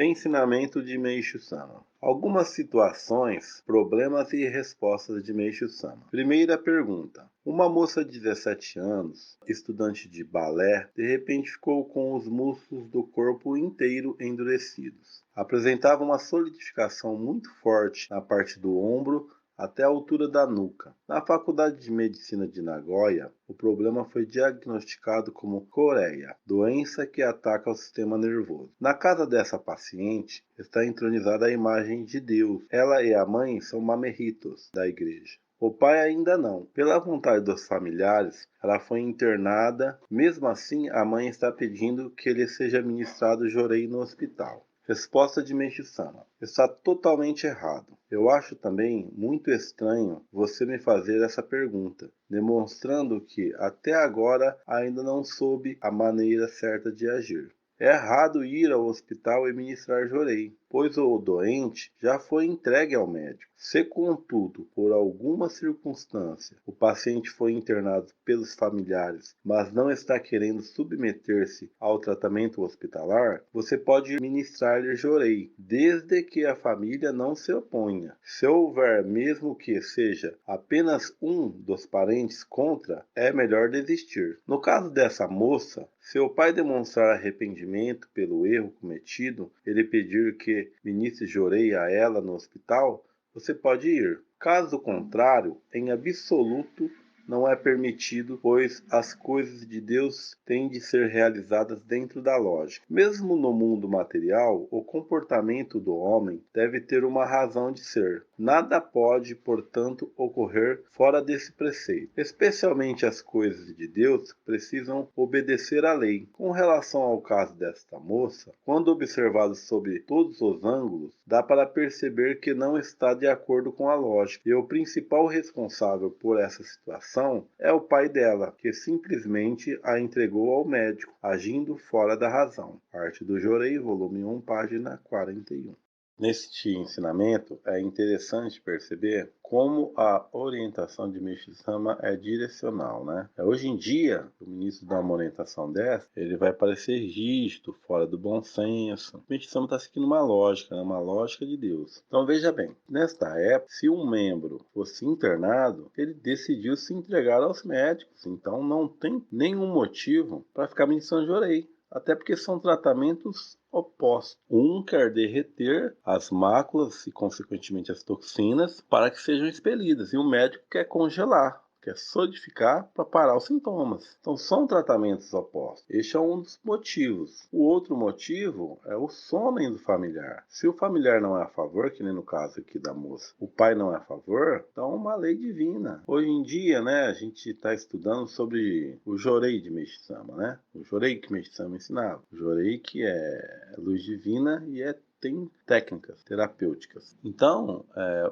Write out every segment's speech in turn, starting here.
Ensinamento de Meishu Sama. Algumas situações, problemas e respostas de Meishu Sama. Primeira pergunta. Uma moça de 17 anos, estudante de balé, de repente ficou com os músculos do corpo inteiro endurecidos. Apresentava uma solidificação muito forte na parte do ombro até a altura da nuca. Na Faculdade de Medicina de Nagoya, o problema foi diagnosticado como coreia, doença que ataca o sistema nervoso. Na casa dessa paciente está entronizada a imagem de Deus. Ela e a mãe são mamerritos da igreja. O pai ainda não. Pela vontade dos familiares, ela foi internada. Mesmo assim, a mãe está pedindo que lhe seja ministrado jorei no hospital. Resposta de Meishu Sama. Está totalmente errado. Eu acho também muito estranho você me fazer essa pergunta, demonstrando que até agora ainda não soube a maneira certa de agir. É errado ir ao hospital e ministrar jorei, pois o doente já foi entregue ao médico. Se, contudo, por alguma circunstância, o paciente foi internado pelos familiares, mas não está querendo submeter-se ao tratamento hospitalar, você pode ministrar-lhe jorei, desde que a família não se oponha. Se houver, mesmo que seja apenas um dos parentes contra, é melhor desistir. No caso dessa moça, se o pai demonstrar arrependimento pelo erro cometido, ele pedir que ministre jorei a ela no hospital, você pode ir. Caso contrário, em absoluto não é permitido, pois as coisas de Deus têm de ser realizadas dentro da lógica. Mesmo no mundo material, o comportamento do homem deve ter uma razão de ser. Nada pode, portanto, ocorrer fora desse preceito. Especialmente as coisas de Deus precisam obedecer à lei. Com relação ao caso desta moça, quando observado sob todos os ângulos, dá para perceber que não está de acordo com a lógica. E o principal responsável por essa situação é o pai dela, que simplesmente a entregou ao médico, agindo fora da razão. Arte do Jorei, volume 1, página 41. Neste ensinamento, é interessante perceber como a orientação de Meishu Sama é direcional, né? Hoje em dia, o ministro dá uma orientação dessa, ele vai parecer rígido, fora do bom senso. Meishu Sama está seguindo uma lógica, né? Uma lógica de Deus. Então veja bem, nesta época, se um membro fosse internado, ele decidiu se entregar aos médicos. Então não tem nenhum motivo para ficar ministrando jorei. Até porque são tratamentos opostos. Um quer derreter as máculas e, consequentemente, as toxinas para que sejam expelidas. E o médico quer congelar, quer solidificar para parar os sintomas. Então, são tratamentos opostos. Este é um dos motivos. O outro motivo é o sono do familiar. Se o familiar não é a favor, que nem no caso aqui da moça, o pai não é a favor, então é uma lei divina. Hoje em dia, né, a gente está estudando sobre o jorei de Meishu Sama, né? O jorei que Meishu Sama ensinava. O jorei que é luz divina e tem técnicas terapêuticas. Então,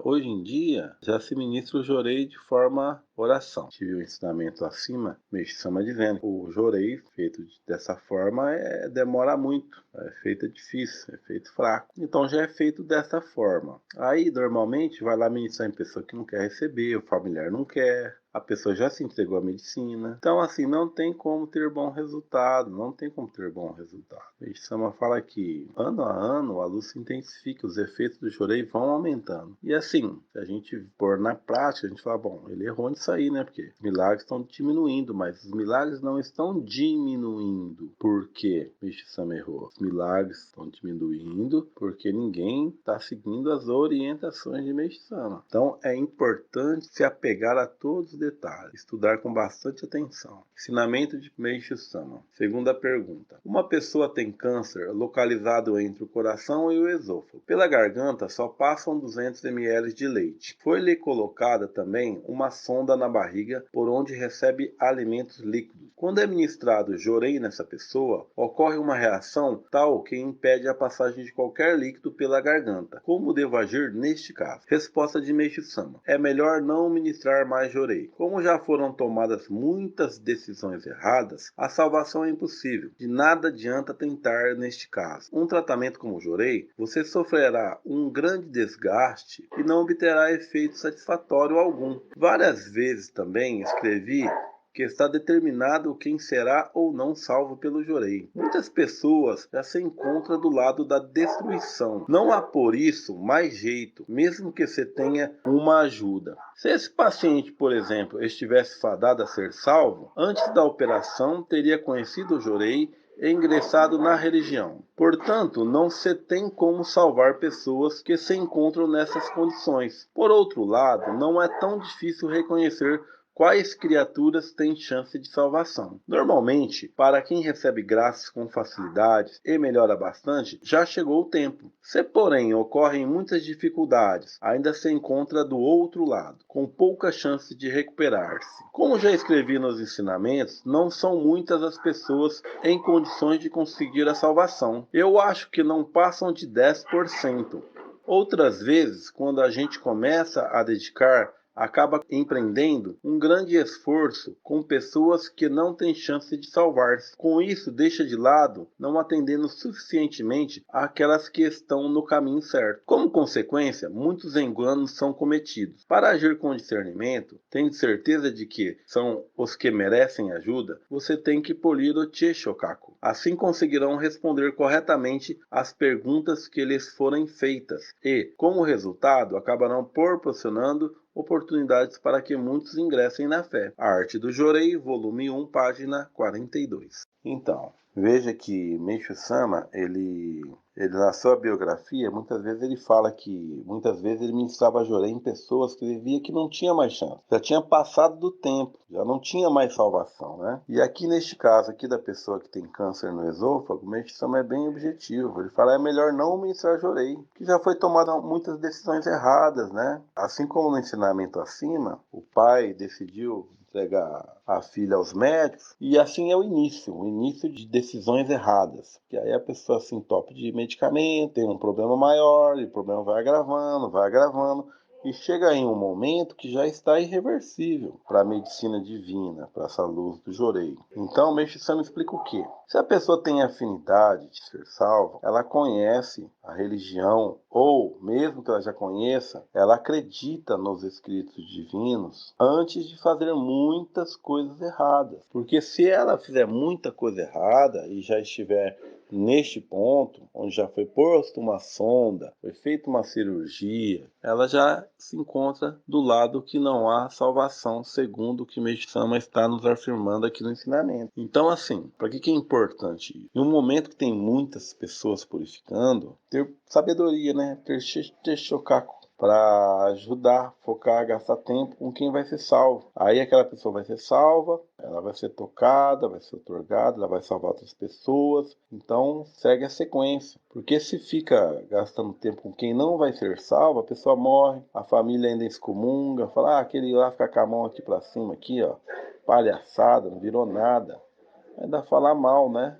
hoje em dia, já se ministra o jorei de forma oração. Tive o ensinamento acima, Meishu Sama dizendo, o jorei feito dessa forma demora muito, é feito difícil, é feito fraco. Então já é feito dessa forma. Aí, normalmente, vai lá ministrar em pessoa que não quer receber, o familiar não quer, a pessoa já se entregou à medicina. Então, assim, não tem como ter bom resultado. Não tem como ter bom resultado. Meishu Sama fala que, ano a ano, a luz se intensifica, os efeitos do jorei vão aumentando. E assim, se a gente pôr na prática, a gente fala, bom, ele errou nisso aí, né? Porque os milagres estão diminuindo, mas os milagres não estão diminuindo. Por quê? Meishu Sama errou. Os milagres estão diminuindo porque ninguém está seguindo as orientações de Meishu Sama. Então, é importante se apegar a todos os detalhes, estudar com bastante atenção. Ensinamento de Meishu Sama. Segunda pergunta. Uma pessoa tem câncer localizado entre o coração e o esôfago. Pela garganta só passam 200 ml de leite. Foi-lhe colocada também uma sonda na barriga por onde recebe alimentos líquidos. Quando é ministrado jorei nessa pessoa, ocorre uma reação tal que impede a passagem de qualquer líquido pela garganta. Como devo agir neste caso? Resposta de Meishu Sama. É melhor não ministrar mais jorei. Como já foram tomadas muitas decisões erradas, a salvação é impossível. De nada adianta tentar neste caso. Um tratamento como o jorei, você sofrerá um grande desgaste e não obterá efeito satisfatório algum. Várias vezes também escrevi que está determinado quem será ou não salvo pelo Jorei. Muitas pessoas já se encontram do lado da destruição. Não há por isso mais jeito, mesmo que você tenha uma ajuda. Se esse paciente, por exemplo, estivesse fadado a ser salvo, antes da operação teria conhecido o Jorei e ingressado na religião. Portanto, não se tem como salvar pessoas que se encontram nessas condições. Por outro lado, não é tão difícil reconhecer quais criaturas têm chance de salvação. Normalmente, para quem recebe graças com facilidade e melhora bastante, já chegou o tempo. Se, porém, ocorrem muitas dificuldades, ainda se encontra do outro lado, com pouca chance de recuperar-se. Como já escrevi nos ensinamentos, não são muitas as pessoas em condições de conseguir a salvação. Eu acho que não passam de 10%. Outras vezes, quando a gente começa a dedicar, acaba empreendendo um grande esforço com pessoas que não têm chance de salvar-se. Com isso, deixa de lado, não atendendo suficientemente àquelas que estão no caminho certo. Como consequência, muitos enganos são cometidos. Para agir com discernimento, tendo certeza de que são os que merecem ajuda, você tem que polir o Chieshokaku. Assim conseguirão responder corretamente às perguntas que lhes forem feitas e, como resultado, acabarão proporcionando oportunidades para que muitos ingressem na fé. A Arte do Jorei, volume 1, página 42. Então, veja que Meishu Sama, ele na sua biografia, muitas vezes ele fala que muitas vezes ele ministrava Jorei em pessoas que ele via que não tinha mais chance. Já tinha passado do tempo, já não tinha mais salvação, né? E aqui neste caso aqui da pessoa que tem câncer no esôfago, Meishu Sama é bem objetivo. Ele fala, é melhor não ministrar Jorei, que já foi tomada muitas decisões erradas, né? Assim como no ensinamento acima, o pai decidiu entregar a filha aos médicos, e assim é o início de decisões erradas, que aí a pessoa se entope de medicamento, tem um problema maior, e o problema vai agravando, e chega em um momento que já está irreversível para a medicina divina, para essa luz do Jorei. Então, Meishu Sama explica o quê? Se a pessoa tem afinidade de ser salva, ela conhece a religião, ou mesmo que ela já conheça, ela acredita nos escritos divinos antes de fazer muitas coisas erradas. Porque se ela fizer muita coisa errada e já estiver neste ponto, onde já foi posta uma sonda, foi feita uma cirurgia, ela já se encontra do lado que não há salvação, segundo o que Meishu Sama está nos afirmando aqui no ensinamento. Então, assim, para que é importante isso? Em um momento que tem muitas pessoas purificando, ter sabedoria, né? Ter shokaku para ajudar, focar, gastar tempo com quem vai ser salvo. Aí aquela pessoa vai ser salva, ela vai ser tocada, vai ser otorgada, ela vai salvar outras pessoas. Então segue a sequência. Porque se fica gastando tempo com quem não vai ser salvo, a pessoa morre, a família ainda excomunga, fala, aquele lá fica com a mão aqui para cima, aqui, ó, palhaçada, não virou nada. Ainda falar mal, né?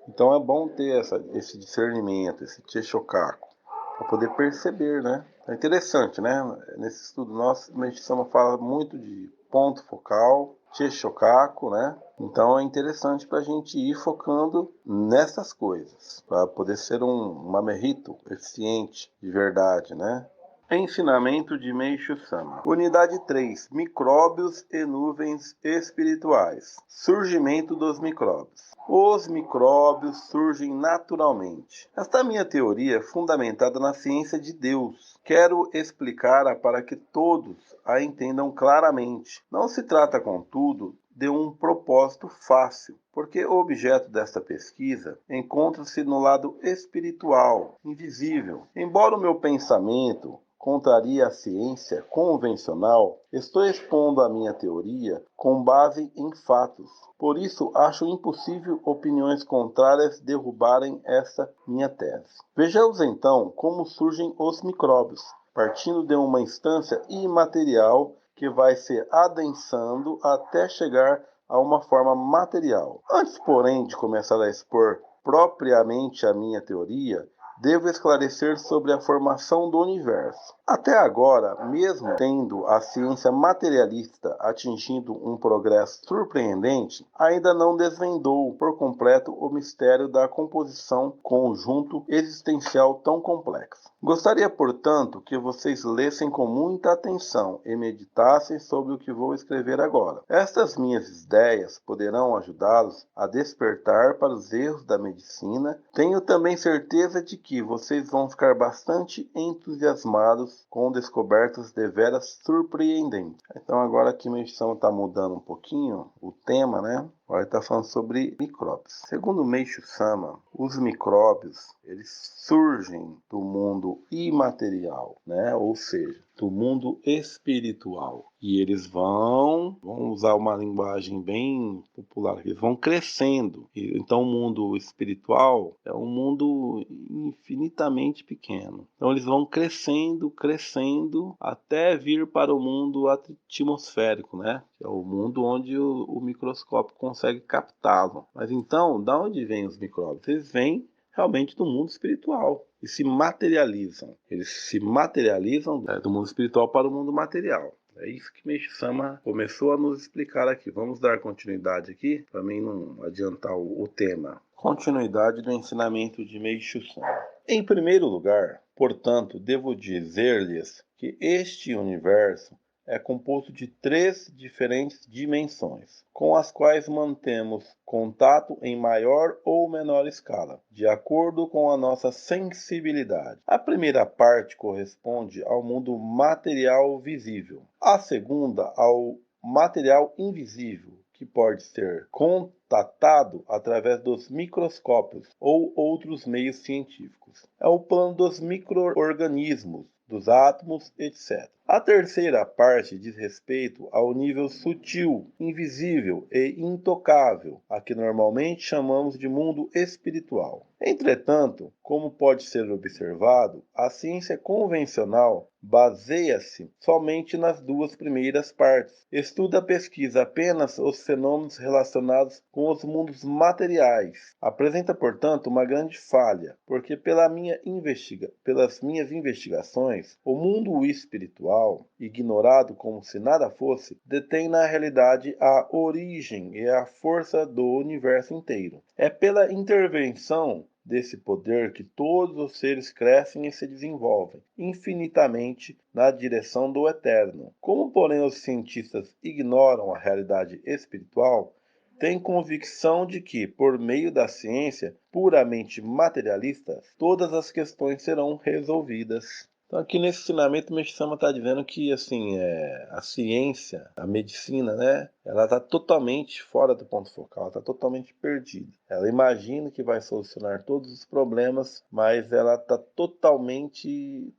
Então é bom ter esse discernimento, esse Chieshokaku, para poder perceber, né? É interessante, né? Nesse estudo nosso, a Meishu Sama fala muito de ponto focal, Chieshokaku, né? Então é interessante para a gente ir focando nessas coisas, para poder ser um mamerito eficiente de verdade, né? Ensinamento de Meishu Sama. Unidade 3. Micróbios e nuvens espirituais. Surgimento dos micróbios. Os micróbios surgem naturalmente. Esta minha teoria é fundamentada na ciência de Deus. Quero explicar-a para que todos a entendam claramente. Não se trata, contudo, de um propósito fácil, porque o objeto desta pesquisa encontra-se no lado espiritual, invisível. Embora o meu pensamento contraria a ciência convencional, estou expondo a minha teoria com base em fatos. Por isso, acho impossível opiniões contrárias derrubarem esta minha tese. Vejamos então como surgem os micróbios, partindo de uma instância imaterial que vai se adensando até chegar a uma forma material. Antes, porém, de começar a expor propriamente a minha teoria, devo esclarecer sobre a formação do universo. Até agora, mesmo tendo a ciência materialista atingido um progresso surpreendente, ainda não desvendou por completo o mistério da composição conjunto existencial tão complexo. Gostaria, portanto, que vocês lessem com muita atenção e meditassem sobre o que vou escrever agora. Estas minhas ideias poderão ajudá-los a despertar para os erros da medicina. Tenho também certeza de que vocês vão ficar bastante entusiasmados com descobertas deveras surpreendentes. Então agora aqui a meditação está mudando um pouquinho o tema, né? Agora está falando sobre micróbios. Segundo Meishu Sama, os micróbios eles surgem do mundo imaterial, né? Ou seja, do mundo espiritual. E eles vão usar uma linguagem bem popular, eles vão crescendo. Então o mundo espiritual é um mundo infinitamente pequeno. Então eles vão crescendo, crescendo, até vir para o mundo atmosférico, né? Que é o mundo onde o microscópio consegue captá-lo. Mas então, da onde vêm os micróbios? Eles vêm realmente do mundo espiritual e se materializam. Eles se materializam do mundo espiritual para o mundo material. É isso que Meishu Sama começou a nos explicar aqui. Vamos dar continuidade aqui, para mim não adiantar o tema. Continuidade do ensinamento de Meishu Sama. Em primeiro lugar, portanto, devo dizer-lhes que este universo é composto de 3 diferentes dimensões, com as quais mantemos contato em maior ou menor escala, de acordo com a nossa sensibilidade. A primeira parte corresponde ao mundo material visível, a segunda ao material invisível, que pode ser contatado através dos microscópios ou outros meios científicos. É o plano dos micro-organismos, dos átomos, etc. A terceira parte diz respeito ao nível sutil, invisível e intocável, a que normalmente chamamos de mundo espiritual. Entretanto, como pode ser observado, a ciência convencional baseia-se somente nas 2 primeiras partes. Estuda e pesquisa apenas os fenômenos relacionados com os mundos materiais. Apresenta, portanto, uma grande falha, porque pelas minhas investigações, o mundo espiritual, ignorado como se nada fosse, detém na realidade a origem e a força do universo inteiro. É pela intervenção desse poder que todos os seres crescem e se desenvolvem infinitamente na direção do eterno. Como, porém, os cientistas ignoram a realidade espiritual, têm convicção de que, por meio da ciência puramente materialista, todas as questões serão resolvidas. Então aqui nesse ensinamento o Meishu Sama está dizendo que assim, a ciência, a medicina, né, ela está totalmente fora do ponto focal, ela está totalmente perdida. Ela imagina que vai solucionar todos os problemas, mas ela está totalmente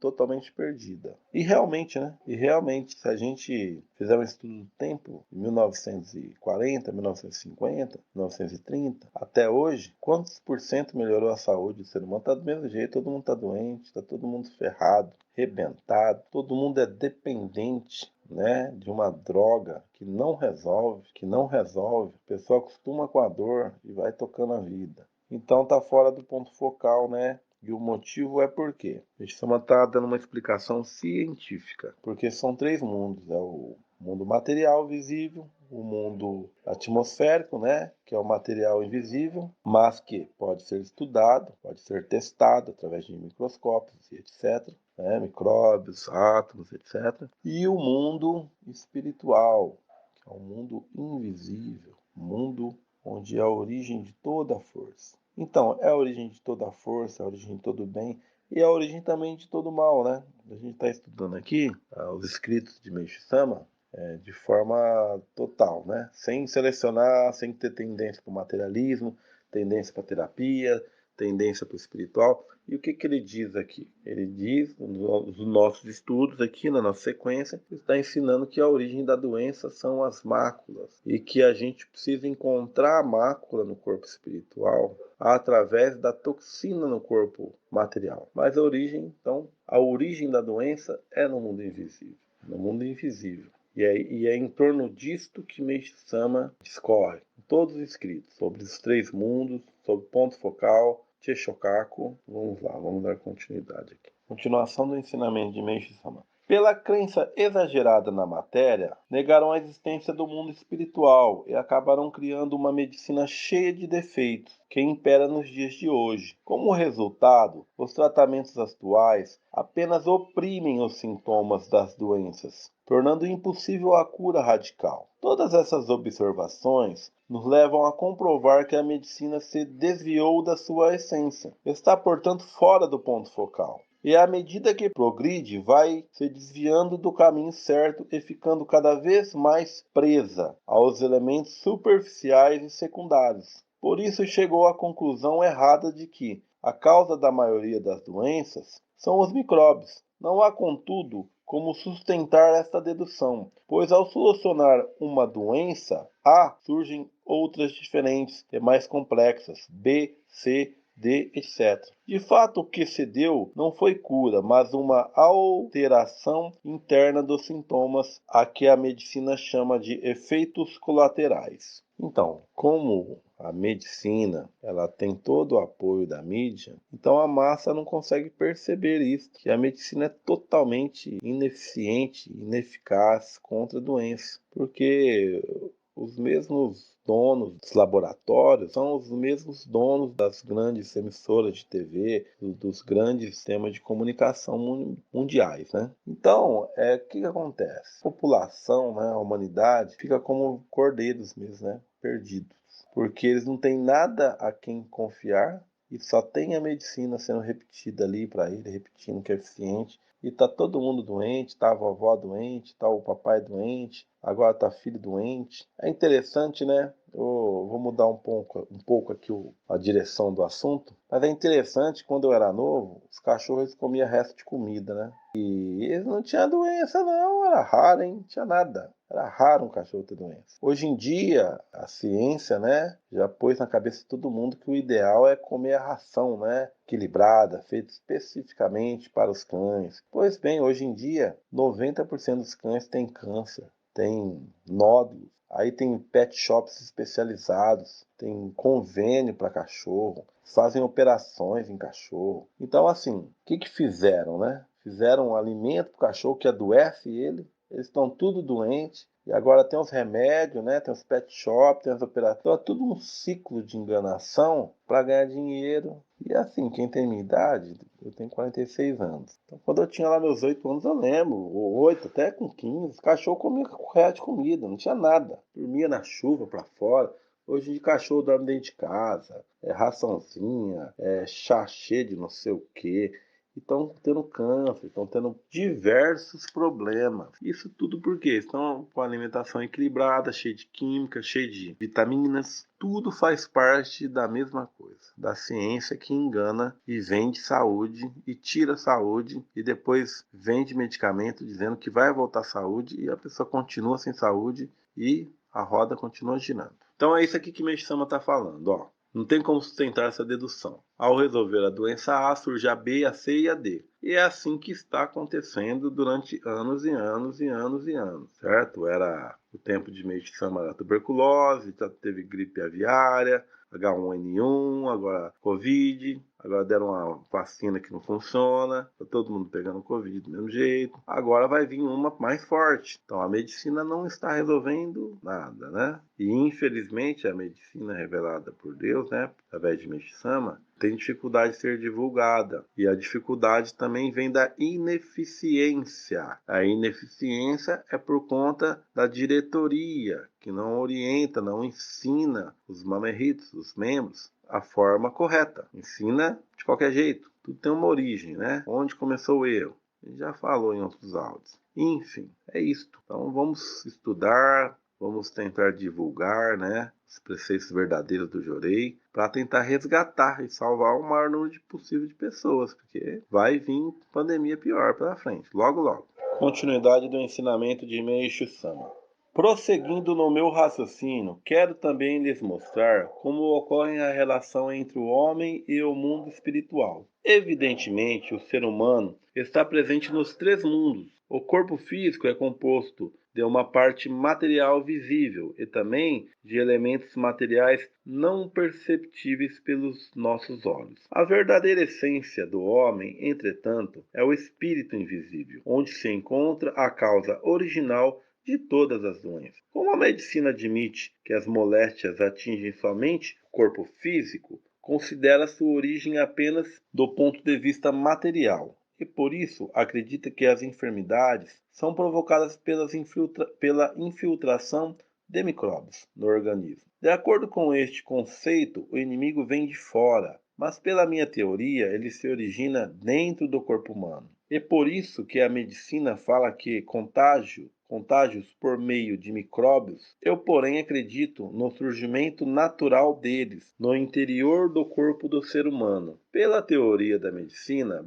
perdida. E realmente, né? E realmente, se a gente fizer um estudo do tempo, em 1940, 1950, 1930, até hoje, quantos por cento melhorou a saúde do ser humano? Está do mesmo jeito, todo mundo está doente, está todo mundo ferrado, rebentado, todo mundo é dependente, né, de uma droga que não resolve, a pessoa acostuma com a dor e vai tocando a vida. Então tá fora do ponto focal, né? E o motivo é por quê? A gente está dando uma explicação científica, porque são 3 mundos, é o mundo material visível, o mundo atmosférico, né, que é o material invisível, mas que pode ser estudado, pode ser testado através de microscópios e etc., né, micróbios, átomos, etc. E o mundo espiritual, que é o mundo invisível, o mundo onde é a origem de toda a força. Então, é a origem de toda a força, é a origem de todo o bem e é a origem também de todo o mal, né? A gente está estudando aqui os escritos de Meishu Sama, de forma total, né? Sem selecionar, sem ter tendência para o materialismo, tendência para a terapia, tendência para o espiritual. E o que ele diz aqui? Ele diz, nos nossos estudos aqui, na nossa sequência, está ensinando que a origem da doença são as máculas e que a gente precisa encontrar a mácula no corpo espiritual através da toxina no corpo material. Mas a origem da doença é no mundo invisível. No mundo invisível. E é em torno disto que Meishu Sama discorre, em todos os escritos, sobre os 3 mundos, sobre o ponto focal, Chocaco. Vamos lá, vamos dar continuidade aqui. Continuação do ensinamento de Meishu Sama. Pela crença exagerada na matéria, negaram a existência do mundo espiritual e acabaram criando uma medicina cheia de defeitos que impera nos dias de hoje. Como resultado, os tratamentos atuais apenas oprimem os sintomas das doenças, tornando impossível a cura radical. Todas essas observações nos levam a comprovar que a medicina se desviou da sua essência, está, portanto, fora do ponto focal. E à medida que progride, vai se desviando do caminho certo e ficando cada vez mais presa aos elementos superficiais e secundários. Por isso chegou à conclusão errada de que a causa da maioria das doenças são os micróbios. Não há, contudo, como sustentar esta dedução, pois ao solucionar uma doença A, surgem outras diferentes e mais complexas, B, C, D, etc. De fato, o que se deu não foi cura, mas uma alteração interna dos sintomas, a que a medicina chama de efeitos colaterais. Então, como a medicina ela tem todo o apoio da mídia, então a massa não consegue perceber isso, que a medicina é totalmente ineficiente, ineficaz contra a doença, porque os mesmos donos dos laboratórios são os mesmos donos das grandes emissoras de TV, dos grandes sistemas de comunicação mundiais, né? Então, o que acontece? A população, né, a humanidade, fica como cordeiros mesmo, né? Perdidos. Porque eles não têm nada a quem confiar e só tem a medicina sendo repetida ali para ele, repetindo que é eficiente. E tá todo mundo doente, tá a vovó doente, tá o papai doente, agora tá filho doente. É interessante, né? Eu vou mudar um pouco aqui a direção do assunto, mas é interessante, quando eu era novo, os cachorros comiam resto de comida, né? E eles não tinham doença não, era raro, hein? Não tinha nada. Era raro um cachorro ter doença. Hoje em dia, a ciência, né, já pôs na cabeça de todo mundo que o ideal é comer a ração, né, equilibrada, feita especificamente para os cães. Pois bem, hoje em dia, 90% dos cães têm câncer, têm nódulos. Aí tem pet shops especializados, tem convênio para cachorro, fazem operações em cachorro. Então, assim, o que fizeram, né? Fizeram um alimento para o cachorro que adoece ele. Eles estão tudo doentes. E agora tem os remédios, né? Tem os pet shops, tem as operações. Então é tudo um ciclo de enganação para ganhar dinheiro. E assim, quem tem minha idade, eu tenho 46 anos. Então quando eu tinha lá meus 8 anos, eu lembro, ou 8, até com 15, o cachorro comia com resto de comida, não tinha nada. Dormia na chuva para fora. Hoje em dia cachorro dorme dentro de casa, é raçãozinha, é sachê de não sei o quê. Estão tendo câncer, estão tendo diversos problemas. Isso tudo porque estão com a alimentação equilibrada, cheia de química, cheia de vitaminas. Tudo faz parte da mesma coisa, da ciência que engana e vende saúde e tira saúde e depois vende medicamento dizendo que vai voltar à saúde e a pessoa continua sem saúde e a roda continua girando. Então é isso aqui que Meishu Sama está falando, ó. Não tem como sustentar essa dedução. Ao resolver a doença A, surge a B, a C e a D. E é assim que está acontecendo durante anos e anos e anos e anos, certo? Era o tempo de Meishu Sama da tuberculose, já teve gripe aviária, H1N1, agora Covid, agora deram uma vacina que não funciona, tá todo mundo pegando Covid do mesmo jeito. Agora vai vir uma mais forte. Então a medicina não está resolvendo nada, né? E infelizmente a medicina revelada por Deus, né, através de Meishu Sama, tem dificuldade de ser divulgada. E a dificuldade também vem da ineficiência. A ineficiência é por conta da diretoria, que não orienta, não ensina os mamerritos, os membros, a forma correta. Ensina de qualquer jeito. Tudo tem uma origem, né? Onde começou o erro? A gente já falou em outros áudios. Enfim, é isto. Então vamos estudar, vamos tentar divulgar, né, os preceitos verdadeiros do Jorei para tentar resgatar e salvar o maior número possível de pessoas, porque vai vir pandemia pior pela frente, logo logo. Continuidade do ensinamento de Meishu Sama. Prosseguindo no meu raciocínio, quero também lhes mostrar como ocorre a relação entre o homem e o mundo espiritual. Evidentemente, o ser humano está presente nos três mundos. O corpo físico é composto de uma parte material visível e também de elementos materiais não perceptíveis pelos nossos olhos. A verdadeira essência do homem, entretanto, é o espírito invisível, onde se encontra a causa original de todas as doenças. Como a medicina admite que as moléstias atingem somente o corpo físico, considera sua origem apenas do ponto de vista material e por isso acredita que as enfermidades são provocadas pela infiltração de micróbios no organismo. De acordo com este conceito, o inimigo vem de fora, mas pela minha teoria ele se origina dentro do corpo humano. E por isso que a medicina fala que contágios por meio de micróbios, eu porém acredito no surgimento natural deles no interior do corpo do ser humano. Pela teoria da medicina,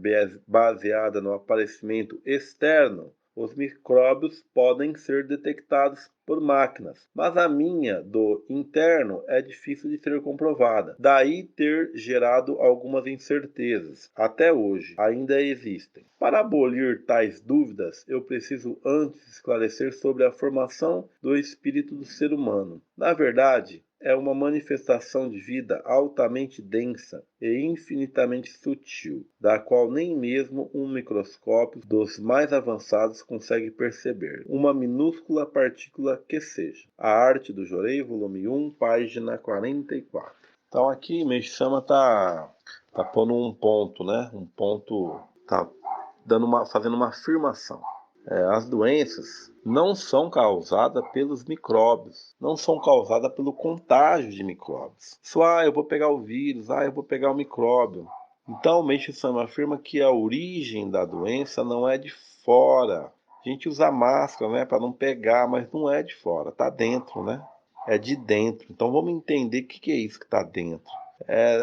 baseada no aparecimento externo, os micróbios podem ser detectados por máquinas, mas a minha do interno é difícil de ser comprovada. Daí ter gerado algumas incertezas. Até hoje ainda existem. Para abolir tais dúvidas, eu preciso antes esclarecer sobre a formação do espírito do ser humano. Na verdade, é uma manifestação de vida altamente densa e infinitamente sutil, da qual nem mesmo um microscópio dos mais avançados consegue perceber, uma minúscula partícula que seja. A Arte do Jorei, volume 1, página 44. Então aqui Meixama tá pondo um ponto, né? Um ponto, tá fazendo uma afirmação. As doenças não são causadas pelos micróbios, não são causadas pelo contágio de micróbios. Eu vou pegar o vírus, eu vou pegar o micróbio. Então, o Meixo Sama afirma que a origem da doença não é de fora. A gente usa máscara, né, para não pegar, mas não é de fora, tá dentro, né? É de dentro. Então, vamos entender o que é isso que está dentro.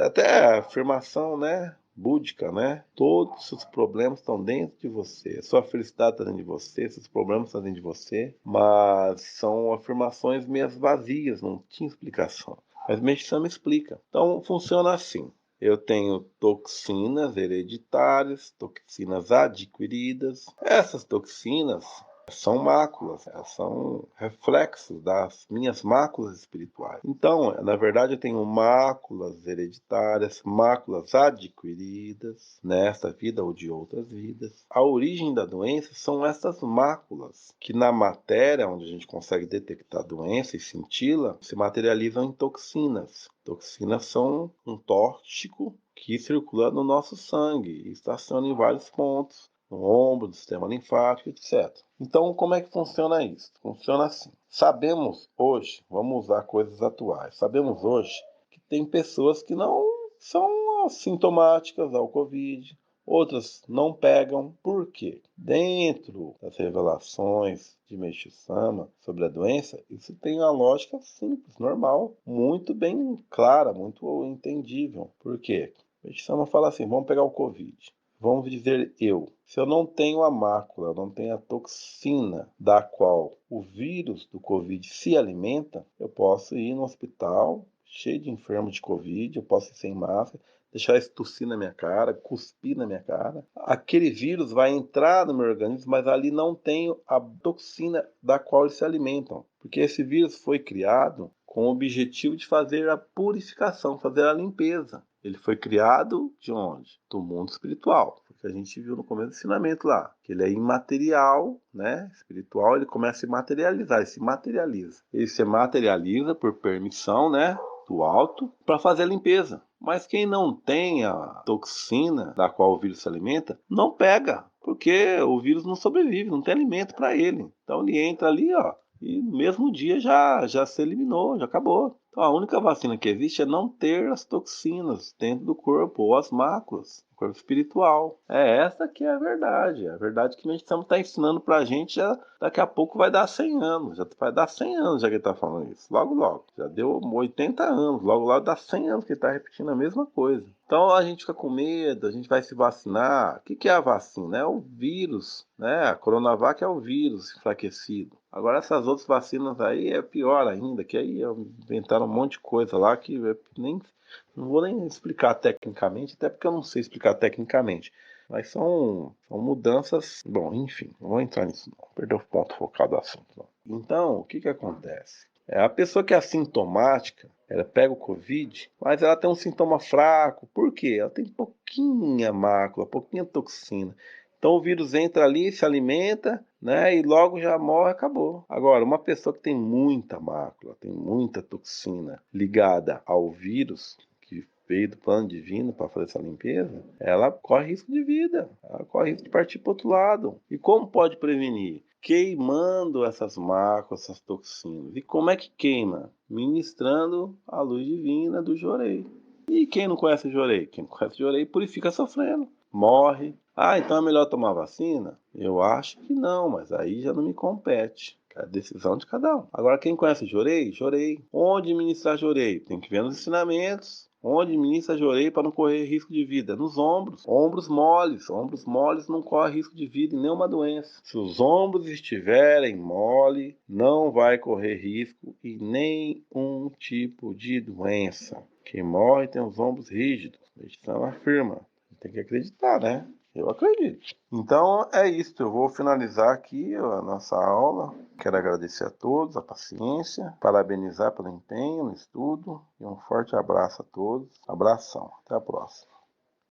Até a afirmação, né? Búdica, né? Todos os seus problemas estão dentro de você. Sua felicidade está dentro de você, seus problemas estão dentro de você. Mas são afirmações meio vazias, não tinha explicação. Mas Meixama explica. Então funciona assim. Eu tenho toxinas hereditárias, toxinas adquiridas. Essas toxinas são máculas, são reflexos das minhas máculas espirituais. Então, na verdade, eu tenho máculas hereditárias, máculas adquiridas nesta vida ou de outras vidas. A origem da doença são essas máculas, que na matéria, onde a gente consegue detectar a doença e senti-la, se materializam em toxinas. Toxinas são um tóxico que circula no nosso sangue e estaciona em vários pontos, no ombro, no sistema linfático, etc. Então, como é que funciona isso? Funciona assim. Sabemos hoje, vamos usar coisas atuais, sabemos hoje que tem pessoas que não são assintomáticas ao Covid, outras não pegam. Por quê? Dentro das revelações de Meixo Sama sobre a doença, isso tem uma lógica simples, normal, muito bem clara, muito entendível. Por quê? Meixo Sama fala assim, vamos pegar o Covid. Vamos dizer se eu não tenho a mácula, eu não tenho a toxina da qual o vírus do Covid se alimenta, eu posso ir no hospital cheio de enfermos de Covid, eu posso ir sem máscara, deixar isso tossir na minha cara, cuspir na minha cara. Aquele vírus vai entrar no meu organismo, mas ali não tem a toxina da qual eles se alimentam. Porque esse vírus foi criado com o objetivo de fazer a purificação, fazer a limpeza. Ele foi criado de onde? Do mundo espiritual. Porque a gente viu no começo do ensinamento lá, que ele é imaterial, né? Espiritual, ele começa a se materializar, ele se materializa. Ele se materializa por permissão, né? Do alto, para fazer a limpeza. Mas quem não tem a toxina da qual o vírus se alimenta, não pega. Porque o vírus não sobrevive, não tem alimento para ele. Então ele entra ali, ó, e no mesmo dia já se eliminou, já acabou. Então a única vacina que existe é não ter as toxinas dentro do corpo, ou as máculas, o corpo espiritual. Essa que é a verdade. A verdade que a gente está ensinando pra gente já daqui a pouco vai dar 100 anos. Já vai dar 100 anos já que ele está falando isso. Logo, logo. Já deu 80 anos. Logo, logo dá 100 anos que ele está repetindo a mesma coisa. Então a gente fica com medo, a gente vai se vacinar. O que é a vacina? É o vírus, né? A Coronavac é o vírus enfraquecido. Agora essas outras vacinas aí é pior ainda, que aí inventaram um monte de coisa lá que nem não vou nem explicar tecnicamente, até porque eu não sei explicar tecnicamente. Mas são mudanças. Bom, enfim, não vou entrar nisso não. Perdeu o ponto focal do assunto. Não. Então, o que acontece? A pessoa que é assintomática, ela pega o Covid, mas ela tem um sintoma fraco. Por quê? Ela tem pouquinha mácula, pouquinha toxina. Então o vírus entra ali, se alimenta, né? E logo já morre, acabou. Agora, uma pessoa que tem muita mácula, tem muita toxina ligada ao vírus, que veio do plano divino para fazer essa limpeza, ela corre risco de vida, ela corre risco de partir para outro lado. E como pode prevenir? Queimando essas máculas, essas toxinas. E como é que queima? Ministrando a luz divina do Jorei. E quem não conhece Jorei? Quem não conhece Jorei purifica sofrendo, morre. Ah, então é melhor tomar vacina? Eu acho que não, mas aí já não me compete. É a decisão de cada um. Agora, quem conhece Jorei? Jorei. Onde ministrar Jorei? Tem que ver nos ensinamentos. Onde ministra Jorei para não correr risco de vida? Nos ombros. Ombros moles. Ombros moles não corre risco de vida em nenhuma doença. Se os ombros estiverem mole, não vai correr risco em nenhum tipo de doença. Quem morre tem os ombros rígidos. A medicina afirma. Tem que acreditar, né? Eu acredito. Então é isso. Eu vou finalizar aqui a nossa aula. Quero agradecer a todos a paciência, parabenizar pelo empenho no estudo e um forte abraço a todos. Abração. Até a próxima.